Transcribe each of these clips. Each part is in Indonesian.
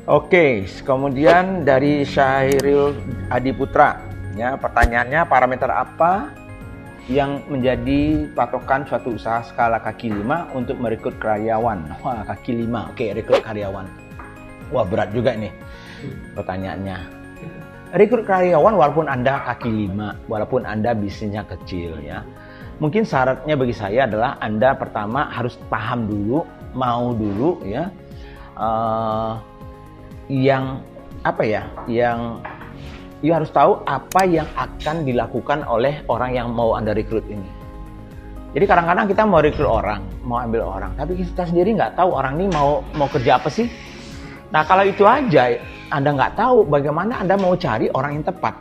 Oke, kemudian dari Syahril Adiputra, ya, pertanyaannya parameter apa yang menjadi patokan suatu usaha skala kaki 5 untuk merekrut karyawan? Wah, kaki 5, oke, rekrut karyawan. Wah, berat juga nih pertanyaannya. Rekrut karyawan walaupun Anda kaki 5, walaupun Anda bisnisnya kecil, ya. Mungkin syaratnya bagi saya adalah Anda pertama harus paham dulu, mau dulu, ya. Yang harus tahu apa yang akan dilakukan oleh orang yang mau Anda rekrut ini. Jadi kadang-kadang kita mau rekrut orang, mau ambil orang, tapi kita sendiri nggak tahu orang ini mau kerja apa sih. Nah, kalau itu aja Anda nggak tahu, bagaimana Anda mau cari orang yang tepat.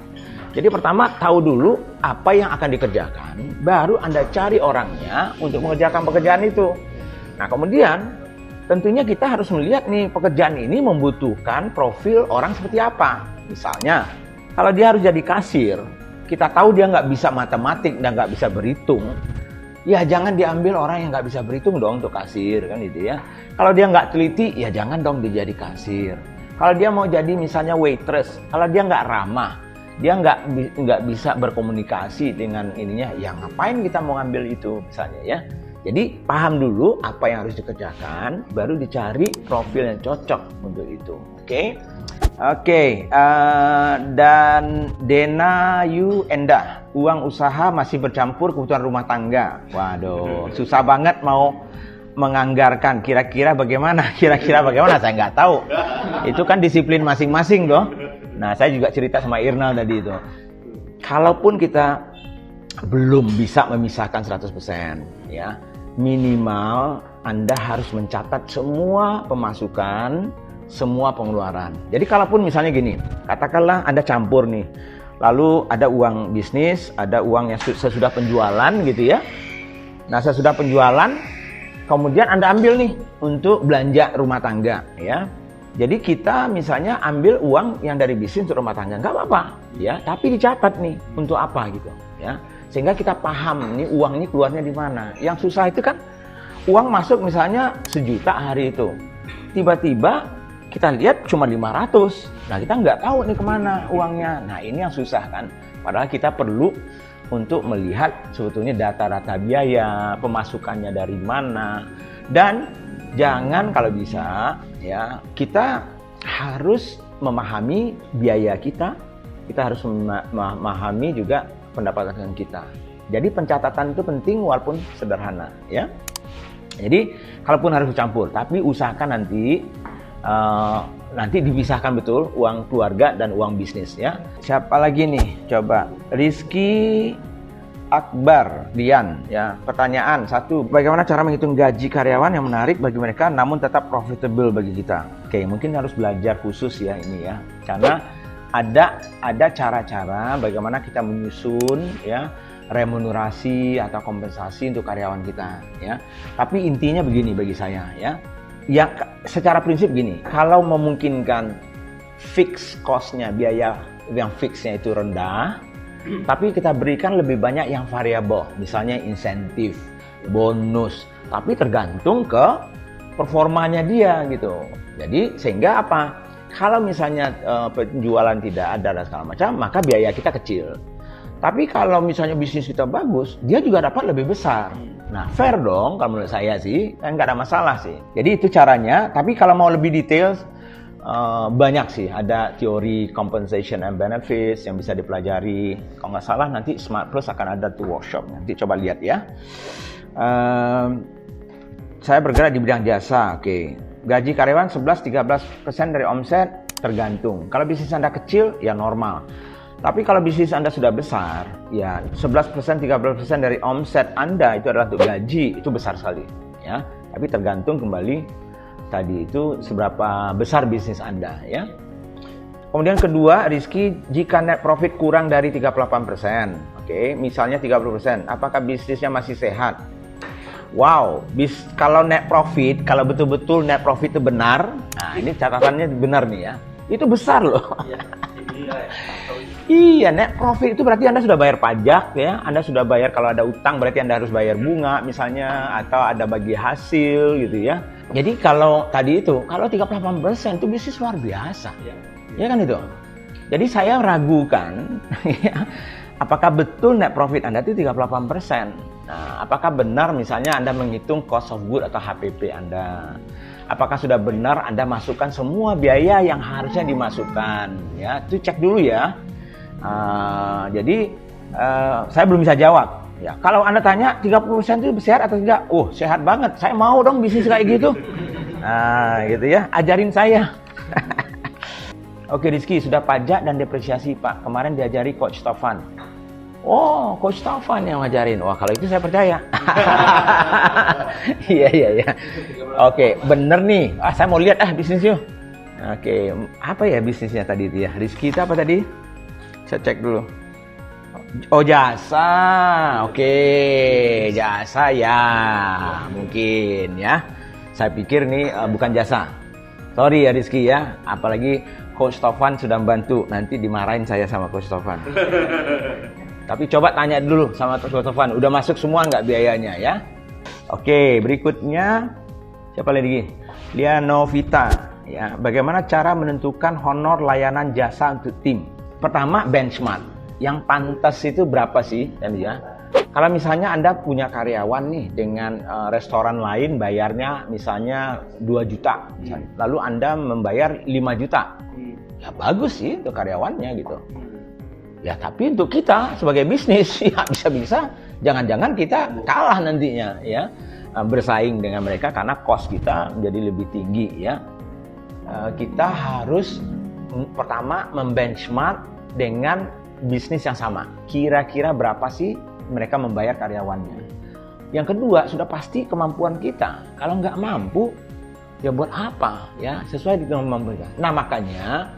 Jadi pertama tahu dulu apa yang akan dikerjakan, baru Anda cari orangnya untuk mengerjakan pekerjaan itu. Nah, kemudian tentunya kita harus melihat nih pekerjaan ini membutuhkan profil orang seperti apa. Misalnya, kalau dia harus jadi kasir, kita tahu dia nggak bisa matematik dan nggak bisa berhitung, ya jangan diambil orang yang nggak bisa berhitung dong untuk kasir, kan gitu ya. Kalau dia nggak teliti, ya jangan dong dia jadi kasir. Kalau dia mau jadi misalnya waitress, kalau dia nggak ramah, dia nggak bisa berkomunikasi dengan ininya, ya ngapain kita mau ngambil itu misalnya ya. Jadi paham dulu apa yang harus dikerjakan, baru dicari profil yang cocok untuk itu. Oke, dan Dena Yu Endah, uang usaha masih bercampur kebutuhan rumah tangga. Waduh, susah banget mau menganggarkan. Kira-kira bagaimana? Saya nggak tahu. Itu kan disiplin masing-masing dong. Nah, saya juga cerita sama Irna tadi itu. Kalaupun kita belum bisa memisahkan 100%, ya, minimal Anda harus mencatat semua pemasukan, semua pengeluaran. Jadi kalaupun misalnya gini, katakanlah Anda campur nih, lalu ada uang bisnis, ada uang yang sesudah penjualan gitu ya. Nah, sesudah penjualan, kemudian Anda ambil nih untuk belanja rumah tangga ya. Jadi kita misalnya ambil uang yang dari bisnis untuk rumah tangga, nggak apa-apa ya, tapi dicatat nih untuk apa gitu ya. Sehingga kita paham nih uang ini keluarnya di mana. Yang susah itu kan uang masuk misalnya 1 juta hari itu, tiba-tiba kita lihat cuma 500. Nah, kita nggak tahu nih kemana uangnya. Nah, ini yang susah kan. Padahal kita perlu untuk melihat sebetulnya data-data biaya, pemasukannya dari mana. Dan jangan kalau bisa ya, kita harus memahami biaya kita. Kita harus memahami juga pendapatan kita. Jadi pencatatan itu penting walaupun sederhana ya. Jadi kalaupun harus campur, tapi usahakan nanti dipisahkan betul uang keluarga dan uang bisnis ya. Siapa lagi nih? Coba Rizky Akbar Dian ya. Pertanyaan 1, bagaimana cara menghitung gaji karyawan yang menarik bagi mereka namun tetap profitable bagi kita? Oke, mungkin harus belajar khusus ya ini ya. Karena ada cara-cara bagaimana kita menyusun ya remunerasi atau kompensasi untuk karyawan kita ya. Tapi intinya begini bagi saya ya. Yang secara prinsip gini, kalau memungkinkan fix cost-nya, biaya yang fixnya itu rendah, tapi kita berikan lebih banyak yang variabel, misalnya insentif, bonus, tapi tergantung ke performanya dia gitu. Jadi sehingga apa? Kalau misalnya penjualan tidak ada dan segala macam, maka biaya kita kecil. Tapi kalau misalnya bisnis kita bagus, dia juga dapat lebih besar. Nah, fair dong kalau menurut saya sih, nggak ada masalah sih. Jadi itu caranya, tapi kalau mau lebih detail, banyak sih. Ada teori compensation and benefits yang bisa dipelajari. Kalau nggak salah nanti Smart Plus akan ada tuh workshop, nanti coba lihat ya. Saya bergerak di bidang jasa, oke. Gaji karyawan 11-13% dari omset tergantung. Kalau bisnis Anda kecil, ya normal. Tapi kalau bisnis Anda sudah besar, ya 11-13% dari omset Anda itu adalah untuk gaji, itu besar sekali. Ya, tapi tergantung kembali tadi itu seberapa besar bisnis Anda. Ya. Kemudian kedua, Rizky, jika net profit kurang dari 38%, oke, misalnya 30%, apakah bisnisnya masih sehat? Wow, kalau net profit, kalau betul-betul net profit itu benar, nah ini catatannya benar nih ya, itu besar loh. Iya, net profit itu berarti Anda sudah bayar pajak ya. Anda sudah bayar kalau ada utang berarti Anda harus bayar bunga misalnya atau ada bagi hasil gitu ya. Jadi kalau tadi itu, kalau 38% itu bisnis luar biasa. Ya kan itu. Jadi saya ragukan ya, apakah betul net profit Anda itu 38%. Nah, apakah benar misalnya Anda menghitung cost of good atau HPP Anda? Apakah sudah benar Anda masukkan semua biaya yang harusnya dimasukkan? Ya, itu cek dulu ya. Jadi saya belum bisa jawab. Ya, kalau Anda tanya 30% itu sehat atau tidak? Oh, sehat banget. Saya mau dong bisnis kayak gitu. Nah, gitu ya. Ajarin saya. Oke, Rizky, sudah pajak dan depresiasi, Pak. Kemarin diajari Coach Taufan. Oh, Coach Taufan yang ngajarin. Wah, kalau itu saya percaya. Iya. Oke, bener nih. Saya mau lihat bisnis yuk. Oke, apa ya bisnisnya tadi itu ya? Rizky itu apa tadi? Saya cek dulu. Oh, jasa. Oke, jasa ya. Mungkin ya. Saya pikir nih bukan jasa. Sorry ya Rizky ya. Apalagi Coach Taufan sudah membantu. Nanti dimarahin saya sama Coach Taufan. Tapi coba tanya dulu sama Coach Taufan. Udah masuk semua nggak biayanya ya? Oke, berikutnya. Siapa lagi? Lianovita. Ya, bagaimana cara menentukan honor layanan jasa untuk tim? Pertama, benchmark. Yang pantas itu berapa sih? Ya. Kalau misalnya Anda punya karyawan nih dengan restoran lain bayarnya misalnya 2 juta. Misalnya. Lalu Anda membayar 5 juta. Ya bagus sih untuk karyawannya gitu. Ya tapi untuk kita sebagai bisnis ya bisa-bisa jangan-jangan kita kalah nantinya ya. Bersaing dengan mereka karena cost kita menjadi lebih tinggi ya. Kita harus pertama membenchmark dengan bisnis yang sama. Kira-kira berapa sih mereka membayar karyawannya. Yang kedua, sudah pasti kemampuan kita. Kalau nggak mampu, ya buat apa? Ya, sesuai dengan kemampuan kita. Nah, makanya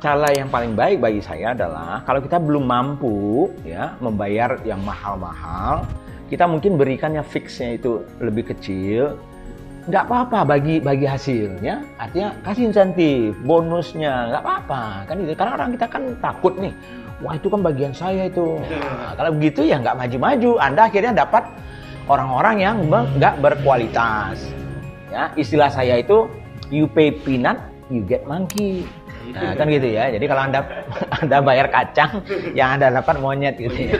cara yang paling baik bagi saya adalah kalau kita belum mampu ya membayar yang mahal-mahal, kita mungkin berikannya fixnya itu lebih kecil. Nggak apa-apa bagi hasilnya, artinya kasih insentif, bonusnya, nggak apa-apa kan itu. Karena orang kita kan takut nih, wah itu kan bagian saya itu. Nah, kalau begitu ya nggak maju-maju, Anda akhirnya dapat orang-orang yang nggak berkualitas. Ya, istilah saya itu you pay peanut, you get monkey. Nah, kan gitu ya. Jadi kalau Anda bayar kacang, yang Anda dapat monyet gitu ya.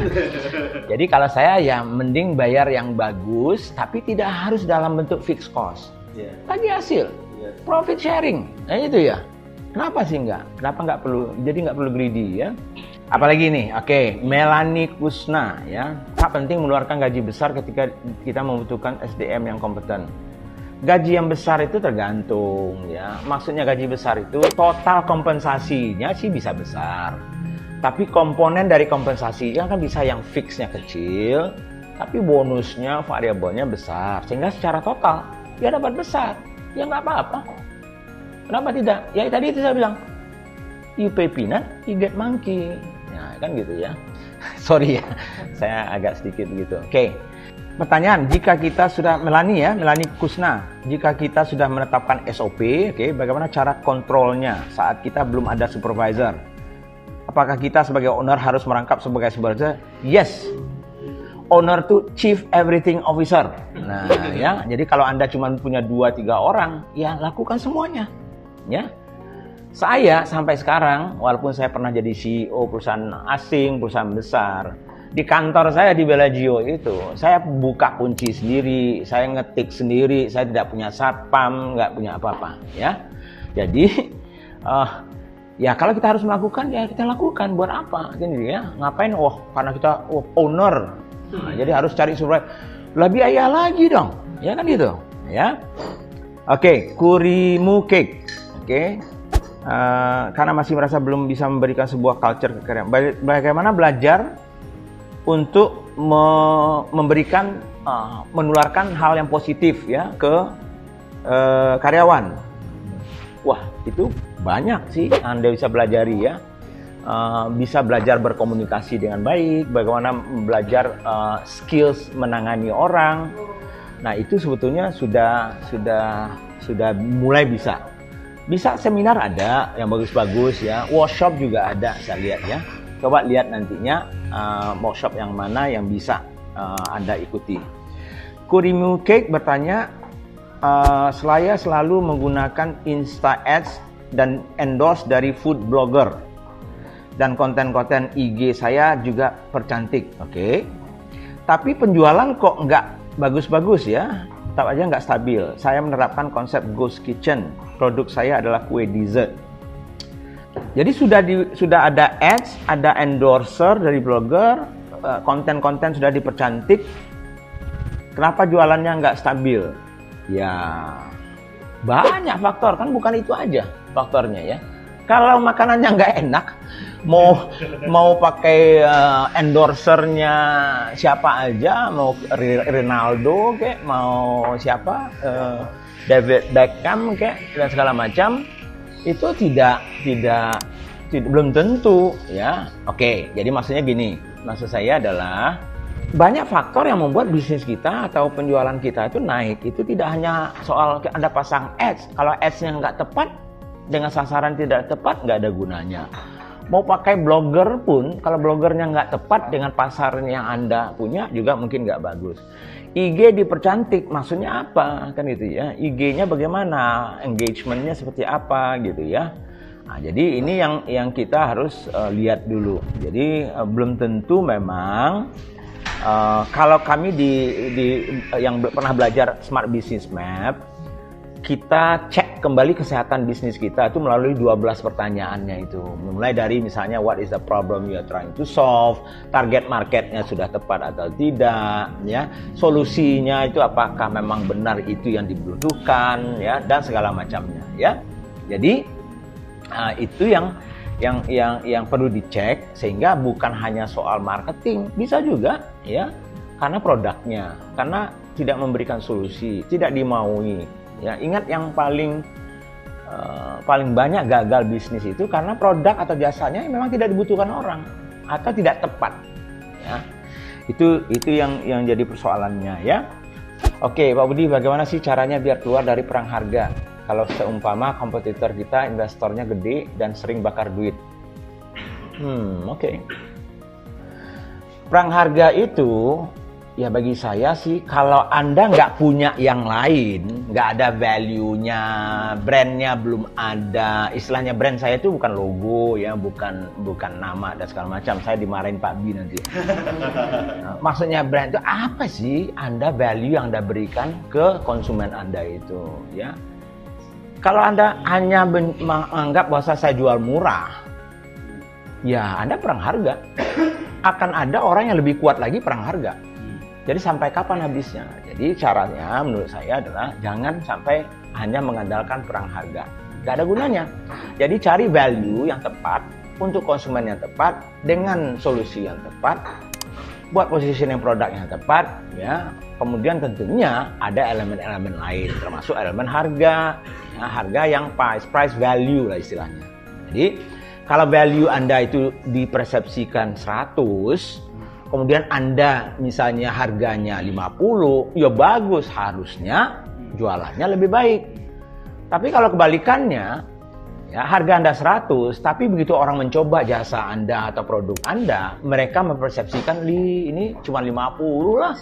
Jadi kalau saya ya mending bayar yang bagus, tapi tidak harus dalam bentuk fixed cost. Bagi hasil, profit sharing. Nah itu ya. Kenapa sih enggak? Kenapa nggak perlu? Jadi nggak perlu greedy ya. Apalagi nih, oke, Melanie Kusna ya. Tak penting mengeluarkan gaji besar ketika kita membutuhkan SDM yang kompeten. Gaji yang besar itu tergantung ya. Maksudnya gaji besar itu total kompensasinya sih bisa besar. Tapi komponen dari kompensasinya kan bisa yang fixnya kecil, tapi bonusnya, variabelnya besar. Sehingga secara total dia dapat besar. Ya nggak apa-apa. Kenapa tidak? Ya tadi itu saya bilang, you pay peanut, you get monkey. Nah kan gitu ya. Sorry ya, saya agak sedikit gitu. Oke. Pertanyaan, jika kita sudah, Melanie Kusna, jika kita sudah menetapkan SOP, bagaimana cara kontrolnya saat kita belum ada supervisor? Apakah kita sebagai owner harus merangkap sebagai supervisor? Yes. Owner itu Chief Everything Officer. Nah, ya, jadi kalau Anda cuma punya 2-3 orang, ya lakukan semuanya. Ya. Saya sampai sekarang, walaupun saya pernah jadi CEO perusahaan asing, perusahaan besar, di kantor saya di Bellagio itu, saya buka kunci sendiri, saya ngetik sendiri, saya tidak punya satpam, nggak punya apa-apa, ya. Jadi, ya kalau kita harus melakukan, ya kita lakukan. Buat apa? Gini ya, ngapain? Karena kita owner, nah, jadi harus cari supervisor. Lah biaya lagi dong, ya kan gitu, ya. Oke, Kurimu Cake, karena masih merasa belum bisa memberikan sebuah culture kekayaan. Bagaimana belajar untuk memberikan, menularkan hal yang positif ya ke karyawan. Wah, itu banyak sih Anda bisa belajari ya. Bisa belajar berkomunikasi dengan baik, bagaimana belajar skills menangani orang. Nah, itu sebetulnya sudah mulai bisa. Bisa seminar ada yang bagus-bagus ya, workshop juga ada saya lihat ya. Coba lihat nantinya workshop yang mana yang bisa Anda ikuti. Kurimu Cake bertanya, saya selalu menggunakan Insta Ads dan endorse dari food blogger. Dan konten-konten IG saya juga percantik. Oke. Tapi penjualan kok nggak bagus-bagus ya. Tetap aja nggak stabil. Saya menerapkan konsep Ghost Kitchen. Produk saya adalah kue dessert. Jadi sudah ada ads, ada endorser dari blogger, konten-konten sudah dipercantik. Kenapa jualannya nggak stabil? Ya banyak faktor, kan bukan itu aja faktornya ya. Kalau makanannya nggak enak, mau pakai endorsernya siapa aja, mau Ronaldo kayak, mau siapa, David Beckham kayak, dan segala macam, itu tidak belum tentu ya. Oke, jadi maksudnya gini, maksud saya adalah banyak faktor yang membuat bisnis kita atau penjualan kita itu naik. Itu tidak hanya soal Anda pasang ads. Kalau ads-nya nggak tepat, dengan sasaran tidak tepat, nggak ada gunanya. Mau pakai blogger pun, kalau bloggernya nggak tepat dengan pasar yang Anda punya, juga mungkin nggak bagus. IG dipercantik, maksudnya apa? Kan itu ya. IG-nya bagaimana? Engagement-nya seperti apa gitu ya. Nah, jadi ini yang kita harus lihat dulu. Jadi belum tentu memang kalau kami yang pernah belajar Smart Business Map, kita cek kembali kesehatan bisnis kita itu melalui 12 pertanyaannya itu. Mulai dari misalnya what is the problem you are trying to solve, target marketnya sudah tepat atau tidak, ya, solusinya itu apakah memang benar itu yang dibutuhkan, ya, dan segala macamnya, ya. Jadi itu yang perlu dicek, sehingga bukan hanya soal marketing, bisa juga ya karena produknya, karena tidak memberikan solusi, tidak dimaui. Ya, ingat yang paling banyak gagal bisnis itu karena produk atau jasanya memang tidak dibutuhkan orang atau tidak tepat. Ya, itu yang jadi persoalannya ya. Oke, Pak Budi, bagaimana sih caranya biar keluar dari perang harga? Kalau seumpama kompetitor kita investornya gede dan sering bakar duit. Oke. Perang harga itu ya bagi saya sih, kalau Anda nggak punya yang lain, nggak ada value-nya, brandnya belum ada, istilahnya brand saya itu bukan logo ya, bukan nama dan segala macam. Saya dimarahin Pak B nanti. Nah, maksudnya brand itu apa sih? Anda value yang Anda berikan ke konsumen Anda itu ya. Kalau Anda hanya menganggap bahwa saya jual murah, ya Anda perang harga. Akan ada orang yang lebih kuat lagi perang harga. Jadi sampai kapan habisnya? Jadi caranya menurut saya adalah jangan sampai hanya mengandalkan perang harga. Gak ada gunanya. Jadi cari value yang tepat untuk konsumen yang tepat dengan solusi yang tepat, buat positioning produk yang tepat, ya. Kemudian tentunya ada elemen-elemen lain, termasuk elemen harga, ya, harga yang price value lah istilahnya. Jadi kalau value Anda itu dipersepsikan 100, kemudian Anda misalnya harganya 50, ya bagus, harusnya jualannya lebih baik. Tapi kalau kebalikannya, ya harga Anda 100, tapi begitu orang mencoba jasa Anda atau produk Anda, mereka mempersepsikan ini cuma 50 lah,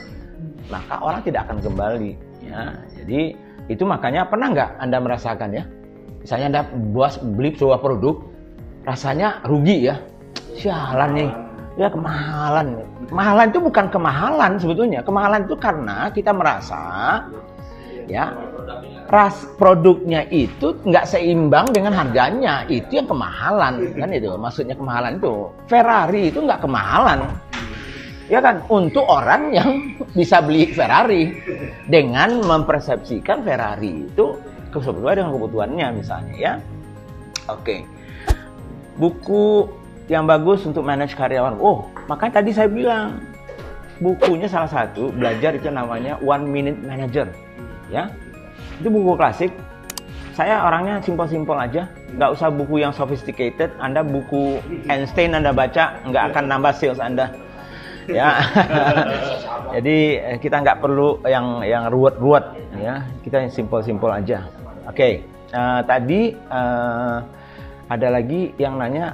maka orang tidak akan kembali. Ya, jadi itu makanya pernah nggak Anda merasakan ya, misalnya Anda beli sebuah produk, rasanya rugi ya, sialan nih. Ya kemahalan. Kemahalan itu bukan kemahalan sebetulnya. Kemahalan itu karena kita merasa ya produknya itu nggak seimbang dengan harganya. Itu yang kemahalan kan itu. Maksudnya kemahalan itu. Ferrari itu nggak kemahalan. Ya kan, untuk orang yang bisa beli Ferrari dengan mempersepsikan Ferrari itu sesuai dengan kebutuhannya misalnya ya. Oke. Buku yang bagus untuk manage karyawan. Oh, makanya tadi saya bilang bukunya salah satu belajar itu namanya One Minute Manager. Ya, itu buku klasik. Saya orangnya simpel-simpel aja, nggak usah buku yang sophisticated. Anda buku Einstein Anda baca nggak akan nambah sales Anda. Ya, jadi kita nggak perlu yang ruwet-ruwet. Ya, kita yang simpel-simpel aja. Oke, tadi ada lagi yang nanya.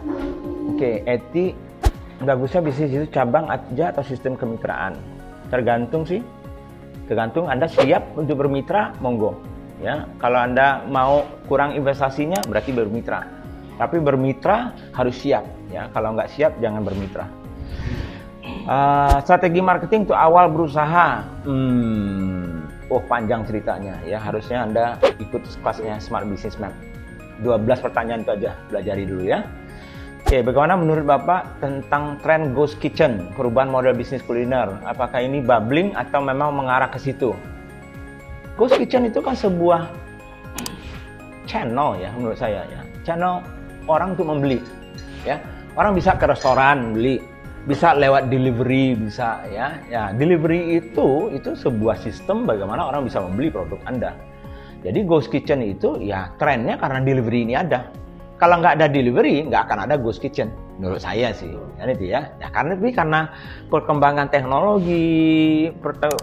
Oke, Eti, bagusnya bisnis itu cabang aja atau sistem kemitraan? Tergantung sih. Tergantung Anda siap untuk bermitra, monggo. Ya, kalau Anda mau kurang investasinya, berarti bermitra. Tapi bermitra harus siap. Ya, kalau nggak siap, jangan bermitra. Strategi marketing untuk awal berusaha. Panjang ceritanya. Ya, harusnya Anda ikut kelasnya Smart Business Map. 12 pertanyaan itu aja, pelajari dulu ya. Oke, bagaimana menurut Bapak tentang tren ghost kitchen, perubahan model bisnis kuliner? Apakah ini bubbling atau memang mengarah ke situ? Ghost kitchen itu kan sebuah channel ya menurut saya ya. Channel orang untuk membeli ya. Orang bisa ke restoran beli, bisa lewat delivery, bisa ya. Ya, delivery itu sebuah sistem bagaimana orang bisa membeli produk Anda. Jadi ghost kitchen itu ya trennya karena delivery ini ada. Kalau nggak ada delivery, nggak akan ada ghost kitchen. Menurut saya sih, kan itu ya. Ya karena perkembangan teknologi,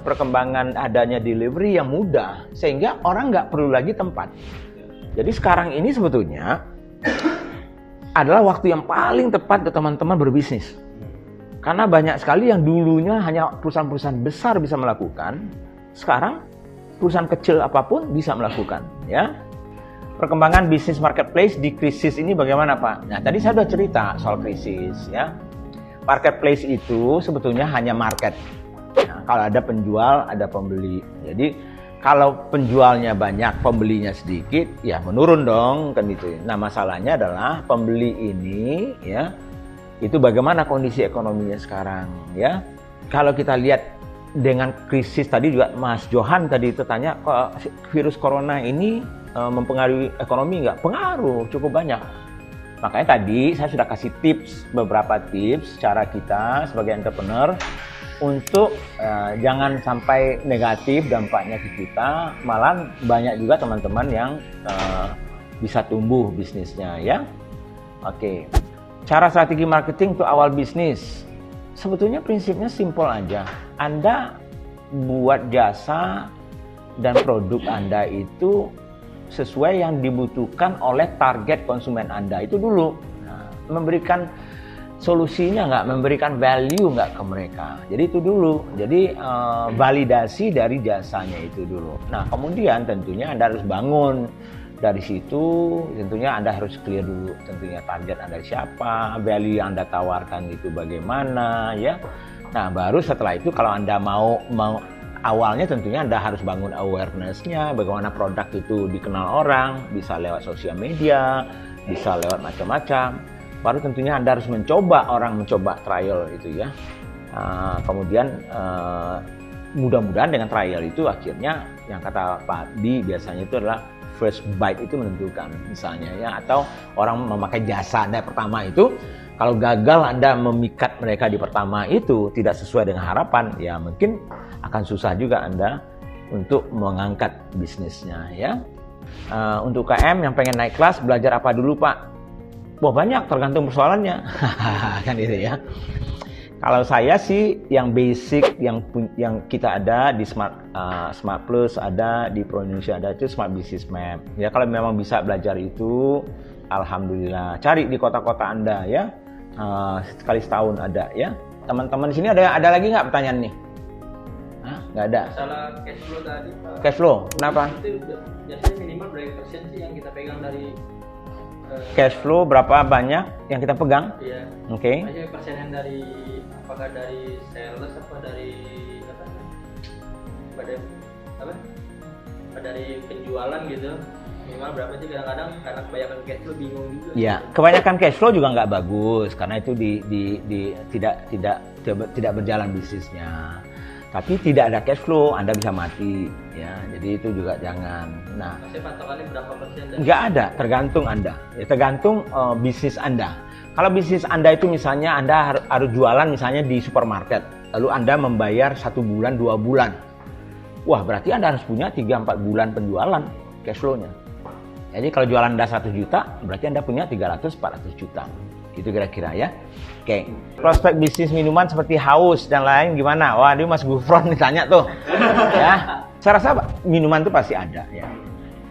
perkembangan adanya delivery yang mudah, sehingga orang nggak perlu lagi tempat. Jadi sekarang ini sebetulnya adalah waktu yang paling tepat untuk teman-teman berbisnis. Karena banyak sekali yang dulunya hanya perusahaan-perusahaan besar bisa melakukan, sekarang perusahaan kecil apapun bisa melakukan, ya. Perkembangan bisnis marketplace di krisis ini bagaimana, Pak? Nah, tadi saya sudah cerita soal krisis, ya. Marketplace itu sebetulnya hanya market. Nah, kalau ada penjual, ada pembeli. Jadi, kalau penjualnya banyak, pembelinya sedikit, ya menurun dong, kan gitu. Nah, masalahnya adalah pembeli ini, ya, itu bagaimana kondisi ekonominya sekarang, ya. Kalau kita lihat dengan krisis tadi juga Mas Johan tadi itu tanya, kok virus corona ini mempengaruhi ekonomi nggak? Pengaruh, cukup banyak. Makanya tadi saya sudah kasih beberapa tips cara kita sebagai entrepreneur untuk jangan sampai negatif dampaknya ke kita, malah banyak juga teman-teman yang bisa tumbuh bisnisnya ya. Oke. Cara strategi marketing untuk awal bisnis. Sebetulnya prinsipnya simpel aja. Anda buat jasa dan produk Anda itu sesuai yang dibutuhkan oleh target konsumen Anda itu dulu. Nah, memberikan solusinya nggak, memberikan value nggak ke mereka. Jadi itu dulu. Jadi validasi dari jasanya itu dulu. Nah kemudian tentunya Anda harus bangun dari situ. Tentunya Anda harus clear dulu. Tentunya target Anda siapa, value yang Anda tawarkan itu bagaimana, ya. Nah baru setelah itu kalau Anda mau awalnya tentunya Anda harus bangun awareness-nya, bagaimana produk itu dikenal orang, bisa lewat sosial media, bisa lewat macam-macam. Baru tentunya Anda harus orang mencoba trial itu ya. Kemudian mudah-mudahan dengan trial itu akhirnya yang kata Pak Bi biasanya itu adalah first bite itu menentukan misalnya ya. Atau orang memakai jasa Anda pertama itu, kalau gagal Anda memikat mereka di pertama itu tidak sesuai dengan harapan, ya mungkin akan susah juga Anda untuk mengangkat bisnisnya ya. Untuk KM yang pengen naik kelas, belajar apa dulu Pak? Wah banyak, tergantung persoalannya. Kan itu ya. Kalau saya sih yang basic yang kita ada di Smart Plus ada, di Pro Indonesia ada itu Smart Business Map. Ya kalau memang bisa belajar itu, alhamdulillah. Cari di kota-kota Anda ya. Sekali setahun ada ya. Teman-teman di sini ada lagi nggak pertanyaan nih? Nggak ada. Masalah cash flow tadi Pak. Cash flow, kenapa? Itu biasanya minimal berapa persen sih yang kita pegang dari cash flow berapa banyak yang kita pegang? Iya. Oke. Aja persenan dari apakah dari sales apa dari dari penjualan gitu. Minimal berapa sih kadang-kadang karena kebanyakan cash flow bingung juga. Iya, kebanyakan cash flow juga nggak bagus karena itu tidak berjalan bisnisnya. Tapi tidak ada cash flow, Anda bisa mati, ya. Jadi itu juga jangan. Nah, maksudnya patokannya berapa persen? Nggak ada, tergantung Anda. Ya, tergantung bisnis Anda. Kalau bisnis Anda itu misalnya Anda harus jualan misalnya di supermarket, lalu Anda membayar 1 bulan, 2 bulan. Wah, berarti Anda harus punya 3-4 bulan penjualan cash flow-nya. Jadi kalau jualan Anda 1 juta, berarti Anda punya 300-400 juta. Itu kira-kira ya. Oke. Prospek bisnis minuman seperti Haus dan lain gimana? Wah, ini Mas Gufron ditanya tuh. Ya. Saya rasa minuman itu pasti ada ya.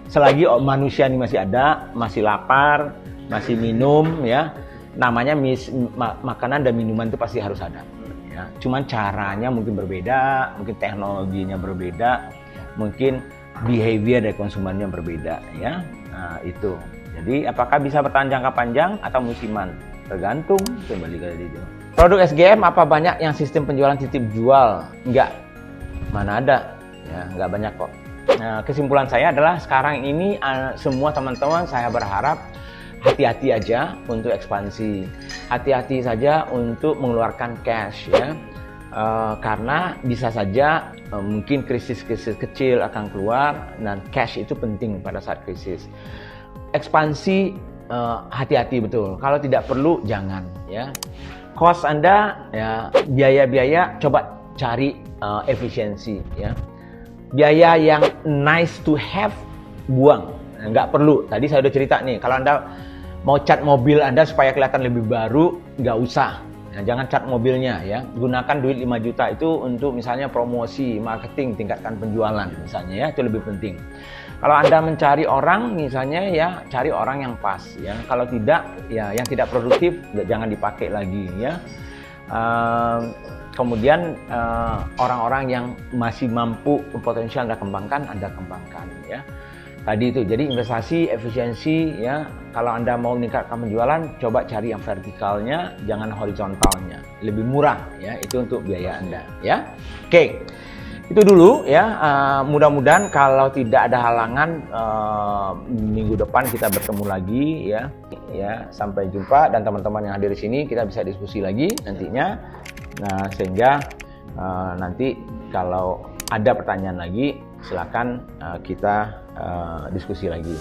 Selagi manusia ini masih ada, masih lapar, masih minum ya. namanya makanan dan minuman itu pasti harus ada. Ya, cuman caranya mungkin berbeda, mungkin teknologinya berbeda, mungkin behavior dari konsumennya berbeda, ya. Nah, itu. Jadi apakah bisa bertahan jangka panjang atau musiman? Tergantung, kembali ke itu. Produk SGM apa banyak yang sistem penjualan titip jual? Enggak. Mana ada? Ya, enggak banyak kok. Nah, kesimpulan saya adalah sekarang ini semua teman-teman saya berharap hati-hati aja untuk ekspansi, hati-hati saja untuk mengeluarkan cash, ya, karena bisa saja mungkin krisis-krisis kecil akan keluar dan cash itu penting pada saat krisis. Ekspansi hati-hati betul, kalau tidak perlu jangan, ya. Cost Anda, ya, biaya-biaya coba cari efisiensi, ya. Biaya yang nice to have buang, nggak perlu. Tadi saya udah cerita nih, kalau Anda mau cat mobil Anda supaya kelihatan lebih baru, nggak usah. Nah, jangan cat mobilnya, ya. Gunakan duit 5 juta itu untuk misalnya promosi, marketing, tingkatkan penjualan misalnya, ya. Itu lebih penting. Kalau Anda mencari orang misalnya, ya, cari orang yang pas, ya. Kalau tidak, ya, yang tidak produktif jangan dipakai lagi, ya. Kemudian orang-orang yang masih mampu potensial Anda kembangkan, ya. Tadi itu, jadi investasi, efisiensi, ya. Kalau Anda mau meningkatkan penjualan, coba cari yang vertikalnya, jangan horizontalnya. Lebih murah, ya, itu untuk biaya Anda, ya. Oke, itu dulu, ya. Mudah-mudahan kalau tidak ada halangan, minggu depan kita bertemu lagi, ya. Ya, sampai jumpa, dan teman-teman yang hadir di sini kita bisa diskusi lagi nantinya. Nah, sehingga nanti kalau ada pertanyaan lagi, silakan kita diskusi lagi.